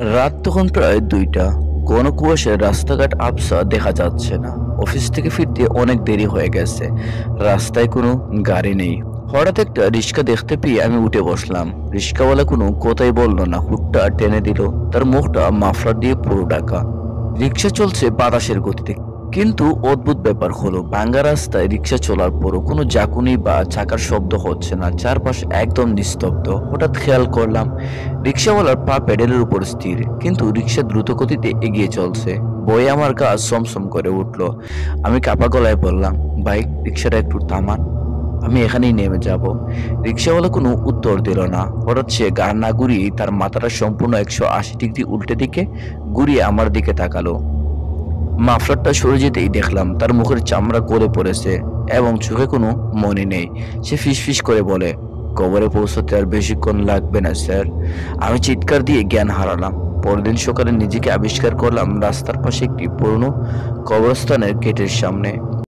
রাত তখন প্রায় ২টা। ঘন কুয়াশায় রাস্তাঘাট আবছা দেখা যাচ্ছে না। অফিস থেকে ফিরতে অনেক দেরি হয়ে গেছে। রাস্তায় কোনো গাড়ি নেই। হঠাৎ একটা রিক্সা দেখতে পেয়ে আমি উঠে বসলাম। রিক্সাওয়ালা কোনো কথাই বলল না, হুডটা টেনে দিল। তার মুখটা মাফলার দিয়ে পুরো ঢাকা। রিক্সা চলছে বাতাসের গতিতে। কিন্তু অদ্ভুত ব্যাপার হলো, ভাঙ্গা রাস্তায় রিক্সা চলার পরও কোনো ঝাঁকুনি বা চাকার শব্দ হচ্ছে না। চারপাশ একদম নিস্তব্ধ। হঠাৎ খেয়াল করলাম রিক্সাওয়ালার পা প্যাডেলের উপর স্থির, কিন্তু রিক্সা দ্রুত গতিতে এগিয়ে চলছে। ভয়ে আমার গা সমসম করে উঠল। আমি কাপা গলায় বললাম, ভাই, রিক্সাটা একটু থামান, আমি এখানেই নেমে যাব। রিক্সাওয়ালা কোনো উত্তর দিল না। হঠাৎ সে গাড় না ঘুরিয়ে তার মাথাটা সম্পূর্ণ 180 ডিগ্রি উল্টে দিকে ঘুরিয়ে আমার দিকে তাকালো। মাফলারটা সরে যেতেই দেখলাম তার মুখের চামড়া গলে পড়েছে এবং চোখে কোনো মনি নেই। সে ফিসফিস করে বলে, কবরে পৌঁছতে আর বেশিক্ষণ লাগবে না স্যার। আমি চিৎকার দিয়ে জ্ঞান হারালাম। পরদিন সকালে নিজেকে আবিষ্কার করলাম রাস্তার পাশে একটি পুরনো কবরস্থানের গেটের সামনে।